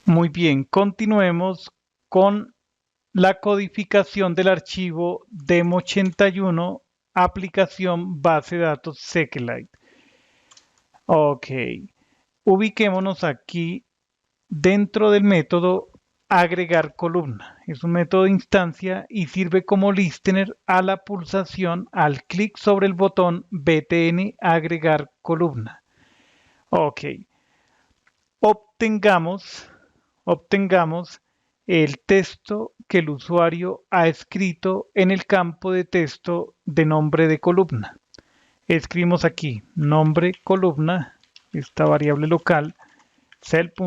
Muy bien, continuemos con la codificación del archivo Demo81, aplicación base de datos SQLite. Ok, ubiquémonos aquí dentro del método agregar columna. Es un método de instancia y sirve como listener a la pulsación al clic sobre el botón btn agregar columna. Ok, obtengamos, obtengamos el texto que el usuario ha escrito en el campo de texto de nombre de columna. Escribimos aquí nombre columna, esta variable local, cell.ui.txt,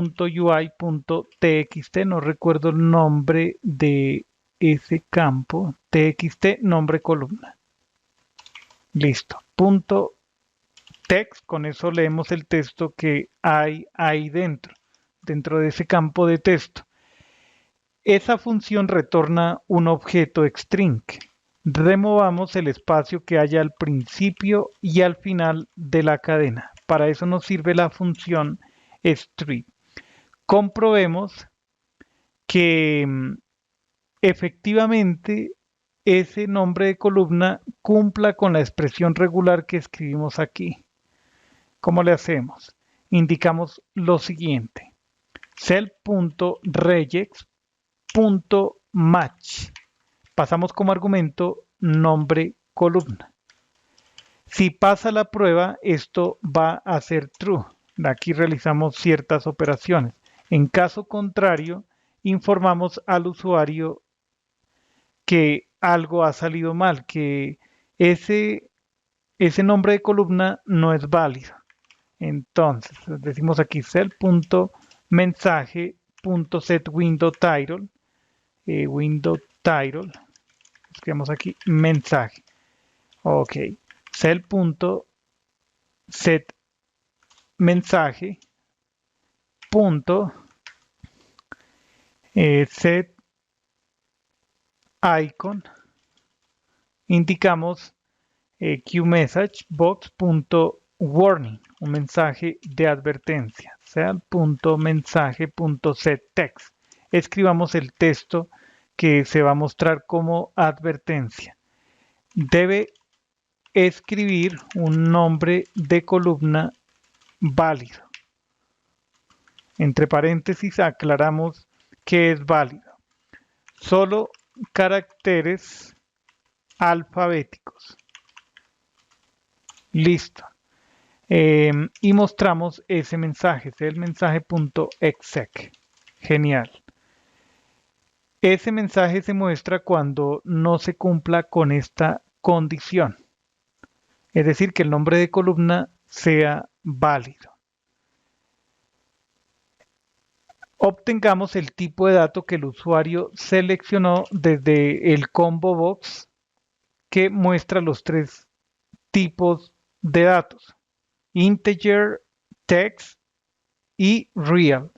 no recuerdo el nombre de ese campo, txt nombre columna. Listo. Punto text, con eso leemos el texto que hay ahí dentro de ese campo de texto. Esa función retorna un objeto string. Removamos el espacio que haya al principio y al final de la cadena. Para eso nos sirve la función strip. Comprobemos que efectivamente ese nombre de columna cumpla con la expresión regular que escribimos aquí. ¿Cómo le hacemos? Indicamos lo siguiente. Cell.regex.match. Pasamos como argumento nombre columna. Si pasa la prueba, esto va a ser true. Aquí realizamos ciertas operaciones. En caso contrario, informamos al usuario que algo ha salido mal, que ese, ese nombre de columna no es válido. Entonces, decimos aquí cell.mensaje.setWindowTitle, window title, escribimos aquí mensaje. Ok, cell.setMensaje set icon, indicamos qmessageBox.warning, un mensaje de advertencia, sea el punto mensaje.setText. Escribamos el texto que se va a mostrar como advertencia. Debe escribir un nombre de columna válido. Entre paréntesis aclaramos que es válido. Solo caracteres alfabéticos. Listo. Y mostramos ese mensaje, es el mensaje.exec. Genial. Ese mensaje se muestra cuando no se cumpla con esta condición, es decir, que el nombre de columna sea válido. Obtengamos el tipo de dato que el usuario seleccionó desde el combo box que muestra los tres tipos de datos: integer, text y real.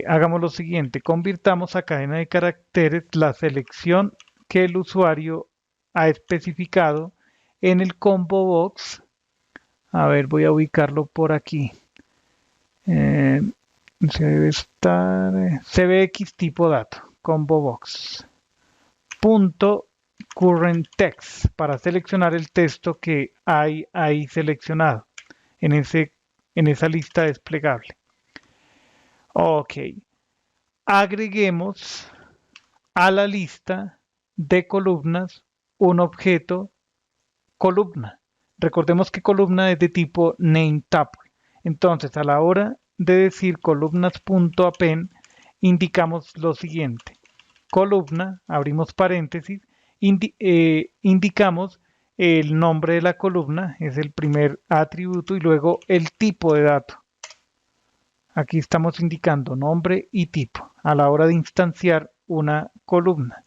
Hagamos lo siguiente, convirtamos a cadena de caracteres la selección que el usuario ha especificado en el combo box. A ver, voy a ubicarlo por aquí. Se debe estar cbx tipo dato, combo box. Punto current text para seleccionar el texto que hay ahí seleccionado en esa lista desplegable. Ok, agreguemos a la lista de columnas un objeto columna. Recordemos que columna es de tipo nameTuple. Entonces, a la hora de decir columnas.append, indicamos lo siguiente. Columna, abrimos paréntesis, indicamos el nombre de la columna, es el primer atributo, y luego el tipo de dato. Aquí estamos indicando nombre y tipo a la hora de instanciar una columna.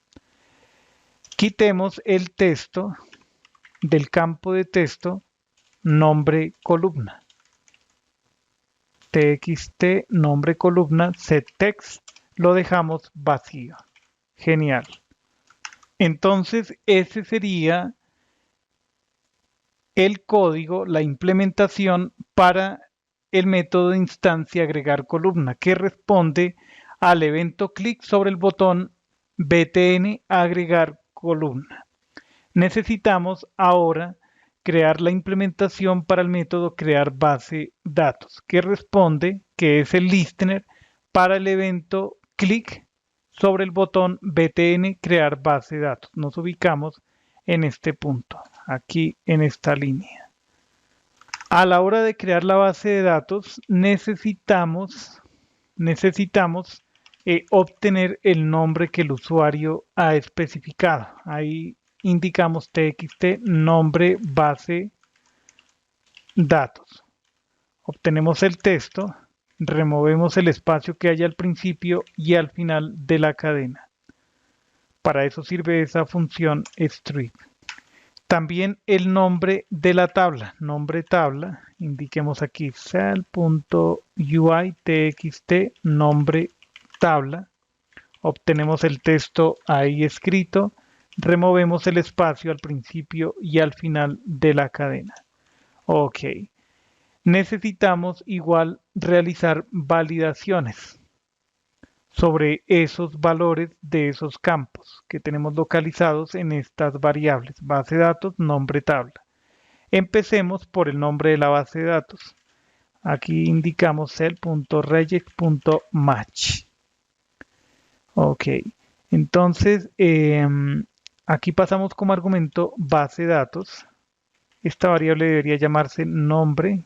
Quitemos el texto del campo de texto nombre columna. txt nombre columna setText lo dejamos vacío. Genial. Entonces ese sería el código, la implementación para el método de instancia agregar columna, que responde al evento clic sobre el botón btn agregar columna. Necesitamos ahora crear la implementación para el método crear base datos, que responde, que es el listener, para el evento clic sobre el botón btn crear base de datos. Nos ubicamos en este punto, aquí en esta línea. A la hora de crear la base de datos necesitamos obtener el nombre que el usuario ha especificado. Ahí indicamos txt nombre base datos. Obtenemos el texto, removemos el espacio que hay al principio y al final de la cadena. Para eso sirve esa función strip. También el nombre de la tabla, nombre tabla, indiquemos aquí cell.ui txt nombre tabla. Obtenemos el texto ahí escrito, removemos el espacio al principio y al final de la cadena. Ok. Necesitamos igual realizar validaciones sobre esos valores de esos campos que tenemos localizados en estas variables, base de datos, nombre tabla. Empecemos por el nombre de la base de datos. Aquí indicamos cell.regex.match. Ok, entonces aquí pasamos como argumento base de datos. Esta variable debería llamarse nombre.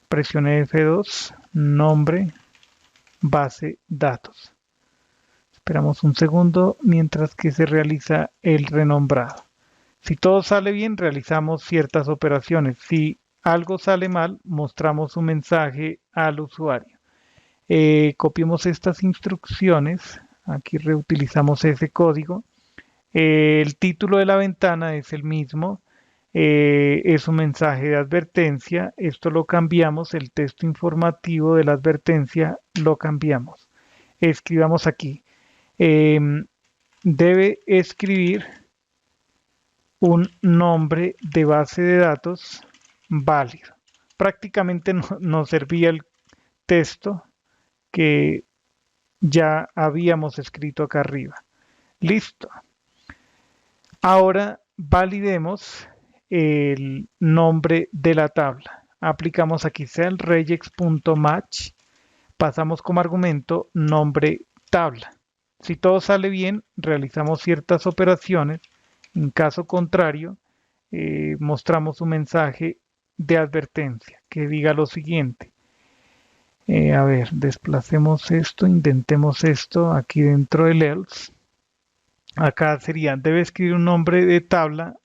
Presione F2, nombre, base datos. Esperamos un segundo mientras que se realiza el renombrado. Si todo sale bien, realizamos ciertas operaciones. Si algo sale mal, mostramos un mensaje al usuario. Copiemos estas instrucciones. Aquí reutilizamos ese código. El título de la ventana es el mismo. Es un mensaje de advertencia. Esto lo cambiamos. El texto informativo de la advertencia lo cambiamos. Escribamos aquí. Debe escribir un nombre de base de datos válido. Prácticamente nos servía el texto que ya habíamos escrito acá arriba. Listo. Ahora validemos el nombre de la tabla. Aplicamos aquí cellRegex.match. Pasamos como argumento nombre tabla. Si todo sale bien, realizamos ciertas operaciones. En caso contrario, mostramos un mensaje de advertencia que diga lo siguiente. A ver, desplacemos esto, indentemos esto aquí dentro del else. Acá sería, debe escribir un nombre de tabla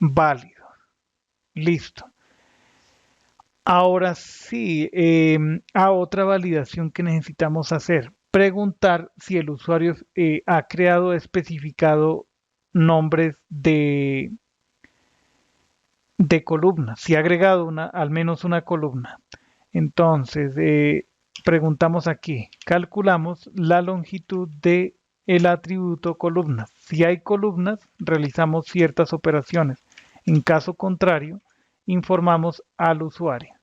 válido. Listo. Ahora sí, otra validación que necesitamos hacer. Preguntar si el usuario ha creado o especificado nombres de columnas, si ha agregado al menos una columna. Entonces, preguntamos aquí, calculamos la longitud de el atributo columnas. Si hay columnas, realizamos ciertas operaciones. En caso contrario, informamos al usuario.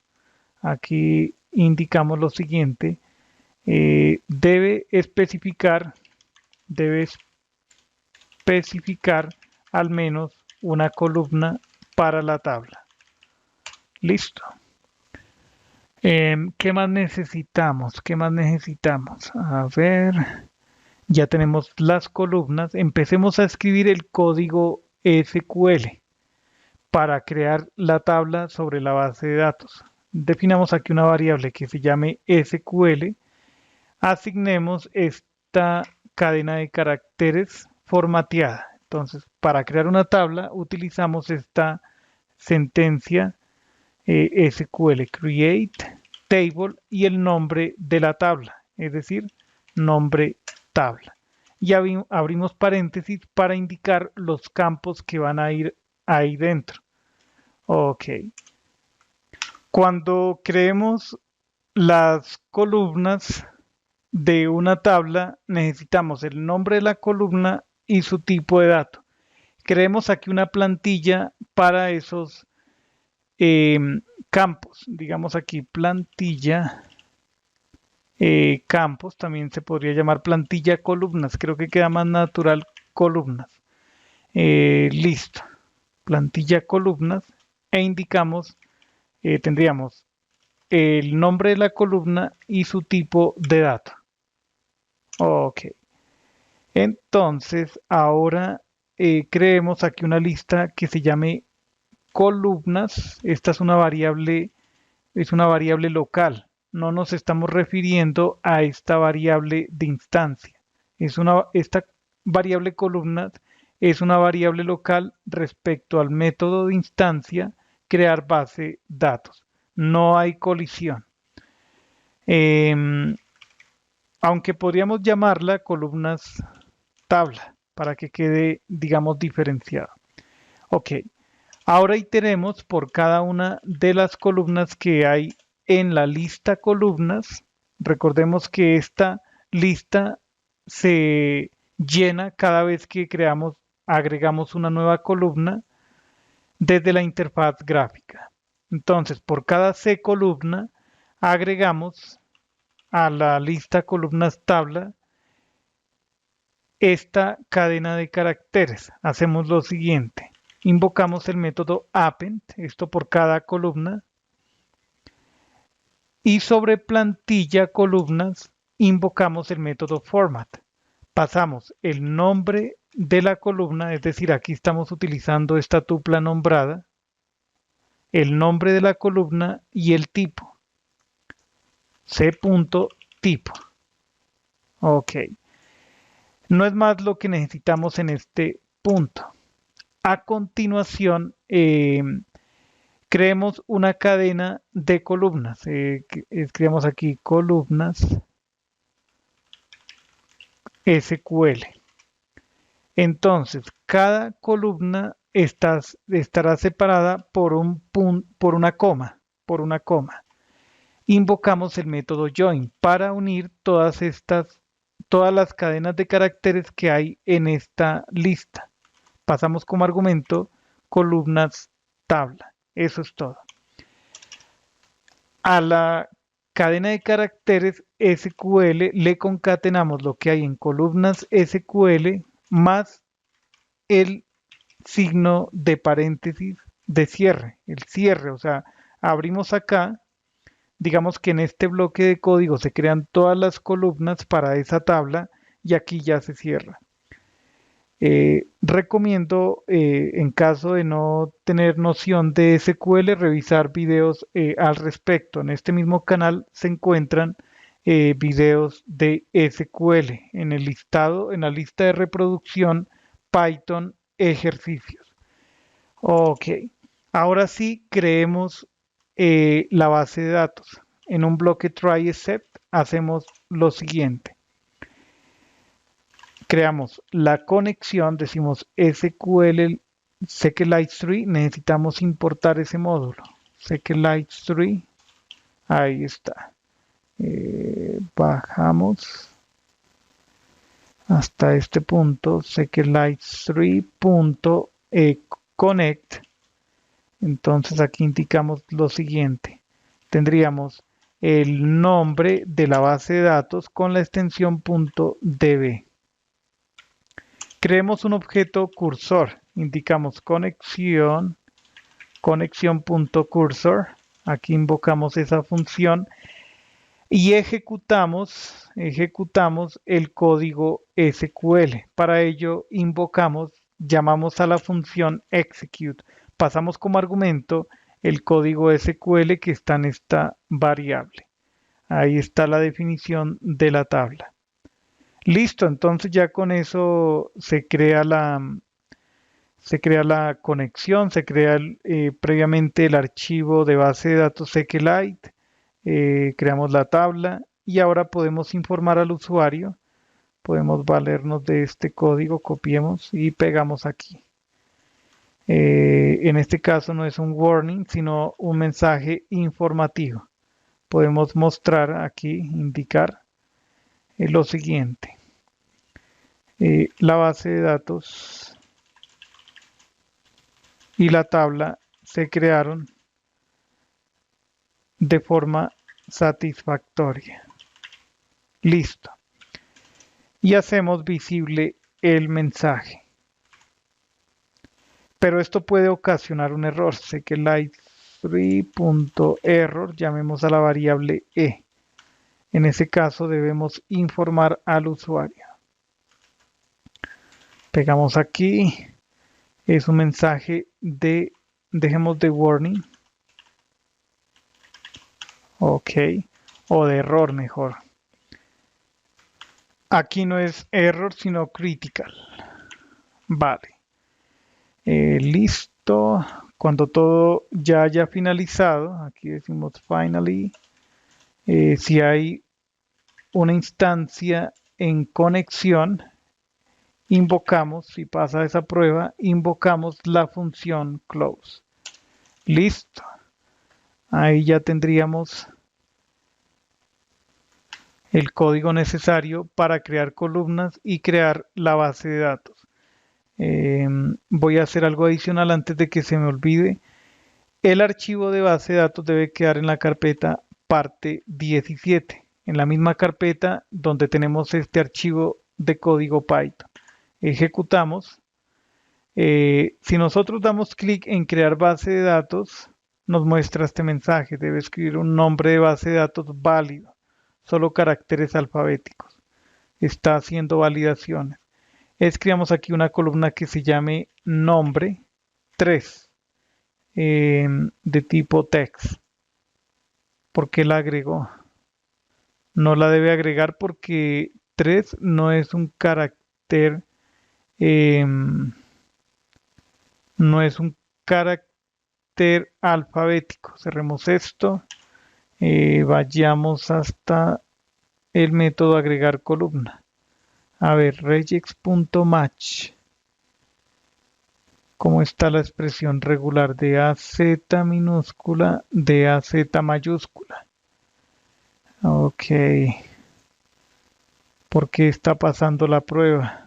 Aquí indicamos lo siguiente. Debe especificar al menos una columna para la tabla. Listo. ¿Qué más necesitamos? ¿Qué más necesitamos? A ver, ya tenemos las columnas. Empecemos a escribir el código SQL para crear la tabla sobre la base de datos. Definamos aquí una variable que se llame SQL. Asignemos esta cadena de caracteres formateada. Entonces, para crear una tabla utilizamos esta sentencia SQL create table y el nombre de la tabla, es decir, nombre tabla. Y abrimos paréntesis para indicar los campos que van a ir ahí dentro. Ok. Cuando creemos las columnas de una tabla, necesitamos el nombre de la columna y su tipo de dato. Creemos aquí una plantilla para esos campos, digamos aquí plantilla campos, también se podría llamar plantilla columnas, creo que queda más natural columnas. Listo, plantilla columnas e indicamos, tendríamos el nombre de la columna y su tipo de dato. Ok, entonces ahora creemos aquí una lista que se llame columnas. Esta es una variable local. No nos estamos refiriendo a esta variable de instancia. Esta variable columnas es una variable local respecto al método de instancia crear base datos. No hay colisión. Em, Aunque podríamos llamarla columnas tabla para que quede, digamos, diferenciado. Ok, ahora iteremos por cada una de las columnas que hay en la lista columnas. Recordemos que esta lista se llena cada vez que agregamos una nueva columna desde la interfaz gráfica. Entonces, por cada C columna, agregamos a la lista columnas tabla esta cadena de caracteres. Hacemos lo siguiente. Invocamos el método append, esto por cada columna. Y sobre plantilla columnas, invocamos el método format. Pasamos el nombre de la columna, es decir, aquí estamos utilizando esta tupla nombrada, el nombre de la columna y el tipo. C.tipo. Ok. No es más lo que necesitamos en este punto. A continuación, creemos una cadena de columnas. Escribamos aquí columnas SQL. Entonces, cada columna estará separada por una coma, Invocamos el método join para unir todas las cadenas de caracteres que hay en esta lista. Pasamos como argumento columnas tabla. Eso es todo. A la cadena de caracteres SQL le concatenamos lo que hay en columnas SQL más el signo de paréntesis de cierre, el cierre, o sea, abrimos acá, digamos que en este bloque de código se crean todas las columnas para esa tabla y aquí ya se cierra. Recomiendo, en caso de no tener noción de SQL, revisar videos al respecto. En este mismo canal se encuentran videos de SQL en el listado, en la lista de reproducción Python ejercicios. Ok, ahora sí creemos la base de datos. En un bloque try except hacemos lo siguiente. Creamos la conexión, decimos SQL SQLite3, necesitamos importar ese módulo. SQLite3, ahí está. Bajamos hasta este punto, SQLite3.connect. Entonces aquí indicamos lo siguiente. Tendríamos el nombre de la base de datos con la extensión .db. Creemos un objeto cursor, indicamos conexión.cursor, aquí invocamos esa función y ejecutamos el código SQL. Para ello llamamos a la función execute, pasamos como argumento el código SQL que está en esta variable. Ahí está la definición de la tabla. Listo, entonces ya con eso se crea la conexión, se crea previamente el archivo de base de datos SQLite, creamos la tabla y ahora podemos informar al usuario, podemos valernos de este código, copiemos y pegamos aquí. En este caso no es un warning, sino un mensaje informativo. Podemos mostrar aquí, indicar lo siguiente. La base de datos y la tabla se crearon de forma satisfactoria. Listo. Y hacemos visible el mensaje. Pero esto puede ocasionar un error. Sé que light3.error, llamemos a la variable e. En ese caso debemos informar al usuario. Pegamos aquí. Es un mensaje de, dejemos de warning. Ok. O de error mejor. Aquí no es error, sino critical. Vale. Listo. Cuando todo ya haya finalizado, aquí decimos finally. Si hay una instancia en conexión, invocamos, si pasa esa prueba, invocamos la función close. Listo. Ahí ya tendríamos el código necesario para crear columnas y crear la base de datos. Voy a hacer algo adicional antes de que se me olvide. El archivo de base de datos debe quedar en la carpeta parte 17, en la misma carpeta donde tenemos este archivo de código Python. Ejecutamos. Si nosotros damos clic en crear base de datos, nos muestra este mensaje. Debe escribir un nombre de base de datos válido, solo caracteres alfabéticos. Está haciendo validaciones. Escribamos aquí una columna que se llame nombre 3 de tipo text. ¿Por qué la agregó? No la debe agregar porque 3 no es un carácter, no es un carácter alfabético. Cerremos esto, vayamos hasta el método agregar columna. A ver, regex.match. ¿Cómo está la expresión regular de AZ minúscula, de AZ mayúscula? Ok. ¿Por qué está pasando la prueba?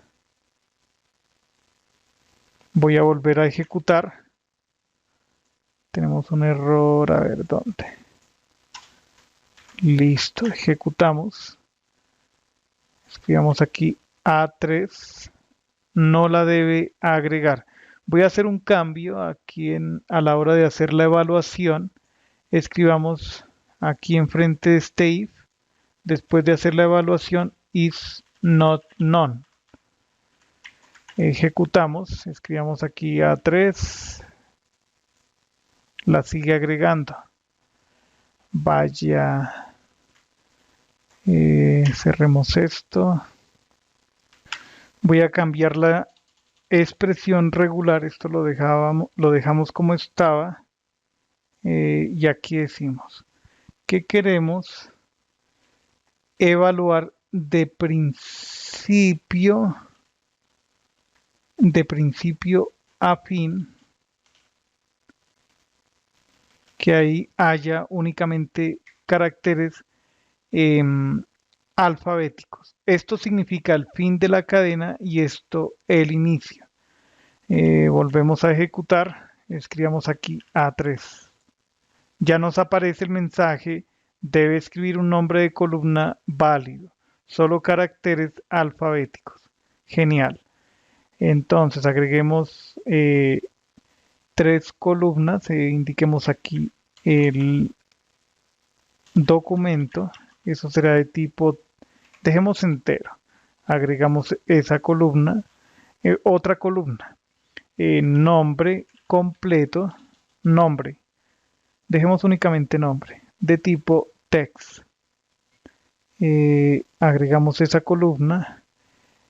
Voy a volver a ejecutar. Tenemos un error, a ver dónde. Listo, ejecutamos. Escribamos aquí A3. No la debe agregar. Voy a hacer un cambio aquí a la hora de hacer la evaluación. Escribamos aquí enfrente de este if. Después de hacer la evaluación, is not none. Ejecutamos, escribamos aquí A3, la sigue agregando. Vaya, cerremos esto. Voy a cambiar la expresión regular, esto lo dejamos como estaba. Y aquí decimos que queremos evaluar de principio a fin, que ahí haya únicamente caracteres alfabéticos. Esto significa el fin de la cadena y esto el inicio. Volvemos a ejecutar, escribamos aquí A3. Ya nos aparece el mensaje, debe escribir un nombre de columna válido, solo caracteres alfabéticos. Genial. Entonces agreguemos 3 columnas, indiquemos aquí el documento, eso será de tipo, dejemos entero, agregamos esa columna, otra columna, nombre completo, nombre, dejemos únicamente nombre, de tipo text, agregamos esa columna,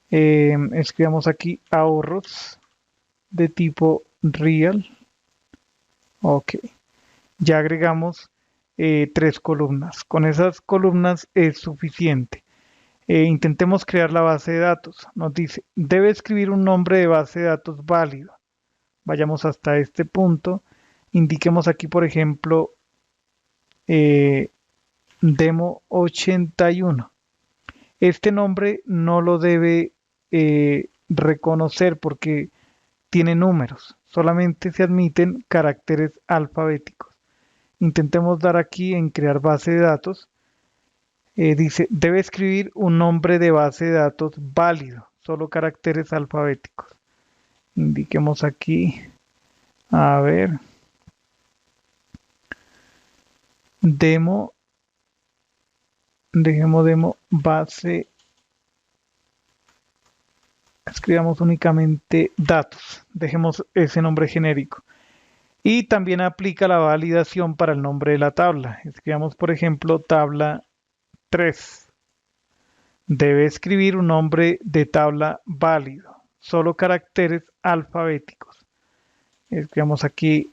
escribamos aquí ahorros de tipo real. Ok, ya agregamos 3 columnas. Con esas columnas es suficiente. Intentemos crear la base de datos. Nos dice, debe escribir un nombre de base de datos válido. Vayamos hasta este punto. Indiquemos aquí, por ejemplo, demo 81. Este nombre no lo debe reconocer porque tiene números. Solamente se admiten caracteres alfabéticos. Intentemos dar aquí en crear base de datos. Dice, debe escribir un nombre de base de datos válido, solo caracteres alfabéticos. Indiquemos aquí, a ver, demo, dejemos demo base, escribamos únicamente datos, dejemos ese nombre genérico. Y también aplica la validación para el nombre de la tabla. Escribamos, por ejemplo, tabla 3. Debe escribir un nombre de tabla válido, solo caracteres alfabéticos. Escribamos aquí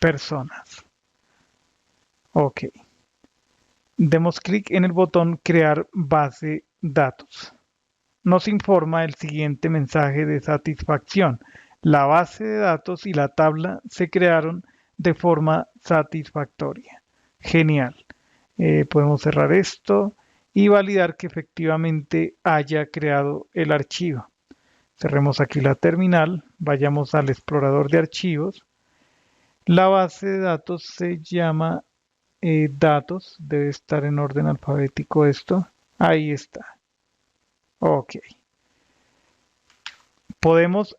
personas. Ok. Demos clic en el botón crear base datos. Nos informa el siguiente mensaje de satisfacción. La base de datos y la tabla se crearon de forma satisfactoria. Genial. Podemos cerrar esto y validar que efectivamente haya creado el archivo. Cerremos aquí la terminal, vayamos al explorador de archivos. La base de datos se llama datos, debe estar en orden alfabético esto. Ahí está. Ok. Podemos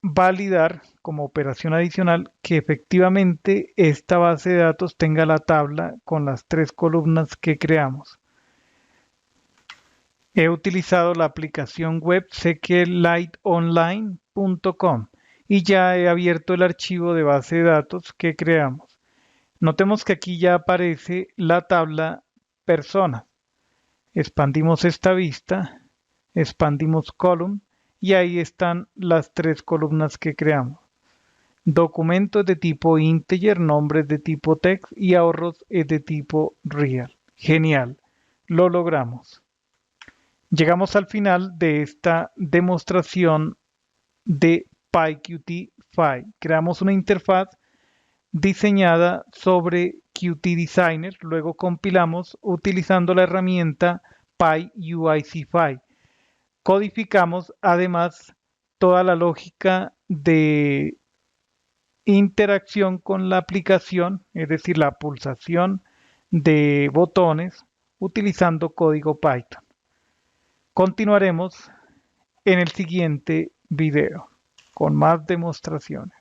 validar como operación adicional que efectivamente esta base de datos tenga la tabla con las 3 columnas que creamos. He utilizado la aplicación web sqliteonline.com y ya he abierto el archivo de base de datos que creamos. Notemos que aquí ya aparece la tabla personas. Expandimos esta vista, expandimos column y ahí están las 3 columnas que creamos. Documentos de tipo integer, nombres de tipo text y ahorros es de tipo real. Genial, lo logramos. Llegamos al final de esta demostración de PyQt-File. Creamos una interfaz diseñada sobre Qt Designer, luego compilamos utilizando la herramienta PyUIC-File. Codificamos además toda la lógica de interacción con la aplicación, es decir, la pulsación de botones utilizando código Python. Continuaremos en el siguiente video con más demostraciones.